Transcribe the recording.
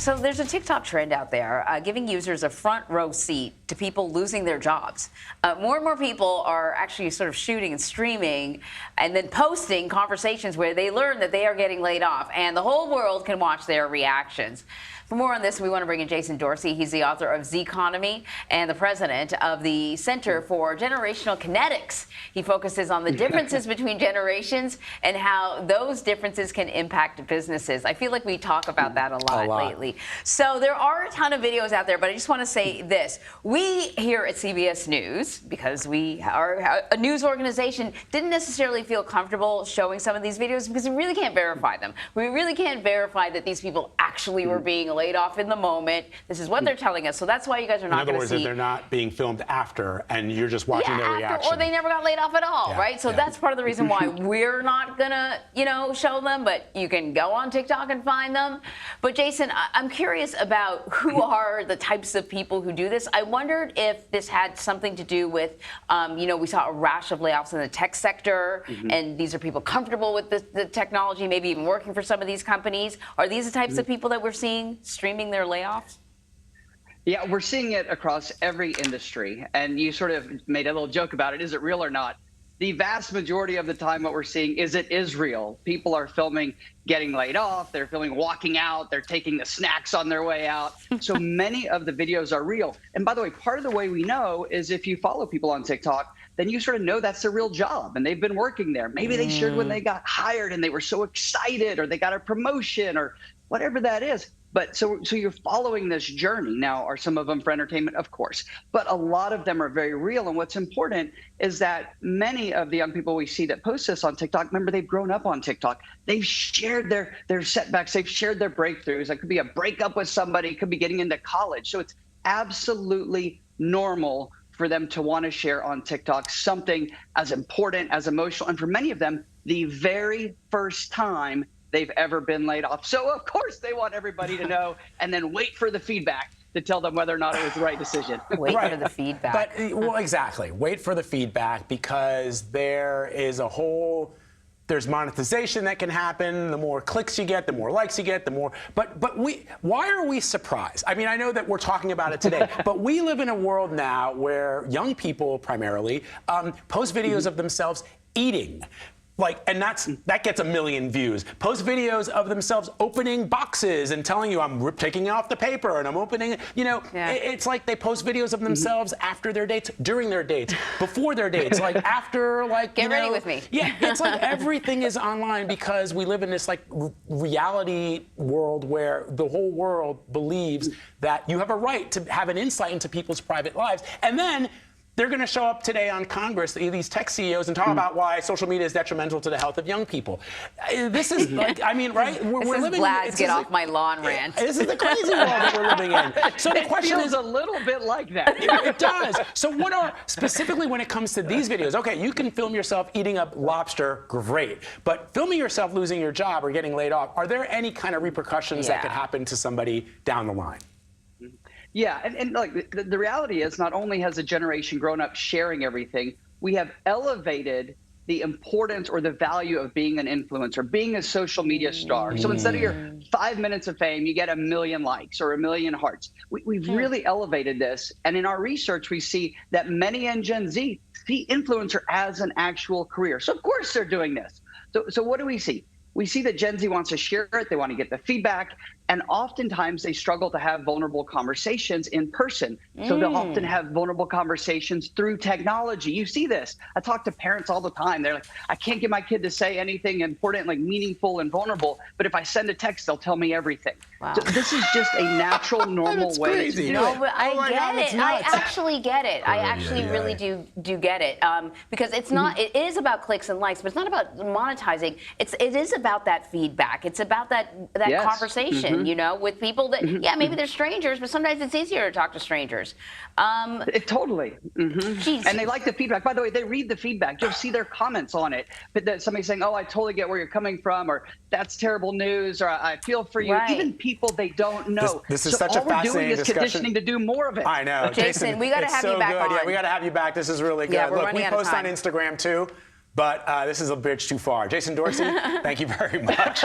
So there's a TikTok trend out there giving users a front row seat to people losing their jobs. More and more people are actually sort of shooting and streaming and then posting conversations where they learn that they are getting laid off, and the whole world can watch their reactions. For more on this, we want to bring in Jason Dorsey. He's the author of Zeconomy and the president of the Center for Generational Kinetics. He focuses on the differences between generations and how those differences can impact businesses. I feel like we talk about that a lot lately. So there are a ton of videos out there, but I just want to say this. We here at CBS News, because we are a news organization, didn't necessarily feel comfortable showing some of these videos because we really can't verify them. We really can't verify that these people actually were being laid off in the moment. This is what they're telling us. So that's why you guys are not going to see. In other words, that they're not being filmed after, and you're just watching their reaction. Or they never got laid off at all, right? So that's part of the reason why we're not going to, show them, but you can go on TikTok and find them. But Jason, I'm curious about who are the types of people who do this. I wondered if this had something to do with, we saw a rash of layoffs in the tech sector, and these are people comfortable with the technology, maybe even working for some of these companies. Are these the types of people that we're seeing streaming their layoffs? Yeah, we're seeing it across every industry. And you sort of made a little joke about it. Is it real or not? The vast majority of the time what we're seeing is it is real. People are filming getting laid off. They're filming walking out. They're taking the snacks on their way out. So many of the videos are real. And by the way, part of the way we know is if you follow people on TikTok, then you sort of know that's their real job and they've been working there. Maybe they shared when they got hired and they were so excited, or they got a promotion, or whatever that is. But so you're following this journey. Now, are some of them for entertainment? Of course. But a lot of them are very real. And what's important is that many of the young people we see that post this on TikTok, remember, they've grown up on TikTok. They've shared their setbacks. They've shared their breakthroughs. It could be a breakup with somebody. It could be getting into college. So it's absolutely normal for them to want to share on TikTok something as important, as emotional, and for many of them, the very first time they've ever been laid off. So of course they want everybody to know, and then wait for the feedback to tell them whether or not it was the right decision. Wait for the feedback. But, well, exactly. Wait for the feedback, because there's monetization that can happen. The more clicks you get, the more likes you get, the more. But why are we surprised? I mean, I know that we're talking about it today, but we live in a world now where young people primarily post videos of themselves eating. And that gets 1 million views. Post videos of themselves opening boxes and telling you, I'm taking off the paper and I'm opening, it's like they post videos of themselves after their dates, during their dates, before their dates, after, get ready with me. Yeah, it's like everything is online, because we live in this reality world where the whole world believes that you have a right to have an insight into people's private lives. And then they're going to show up today on Congress, these tech CEOs, and talk about why social media is detrimental to the health of young people. This is right? We're living Vlad's get off my lawn rant. This is the crazy world that we're living in. So the question is a little bit like that. It does. So what are, specifically when it comes to these videos, okay, you can film yourself eating a lobster, great. But filming yourself losing your job or getting laid off, are there any kind of repercussions that could happen to somebody down the line? Yeah, and the reality is, not only has a generation grown up sharing everything, we have elevated the importance or the value of being an influencer, being a social media star. So instead of your 5 minutes of fame, you get 1 million likes or 1 million hearts. We've really elevated this. And in our research, we see that many in Gen Z see influencer as an actual career. So of course they're doing this. So what do we see? We see that Gen Z wants to share it. They want to get the feedback. And oftentimes they struggle to have vulnerable conversations in person. So they'll often have vulnerable conversations through technology. You see this. I talk to parents all the time. They're like, I can't get my kid to say anything important, meaningful and vulnerable. But if I send a text, they'll tell me everything. Wow. So this is just a natural, normal way to do it. No, but I get it. I actually get it. I actually really do get it. Because it's not, it is about clicks and likes, but it's not about monetizing. It is about that feedback. It's about that conversation. With people that, maybe they're strangers, but sometimes it's easier to talk to strangers. Totally. And they like the feedback. By the way, they read the feedback. You'll see their comments on it. But somebody saying, oh, I totally get where you're coming from, or that's terrible news, or I feel for you. Right. Even people they don't know. This is such a fascinating discussion. All we're doing is conditioning to do more of it. I know. Well, Jason, we got to have you back on. Yeah, we got to have you back. This is really good. Yeah, Look, we post on Instagram too, but this is a bridge too far. Jason Dorsey, thank you very much.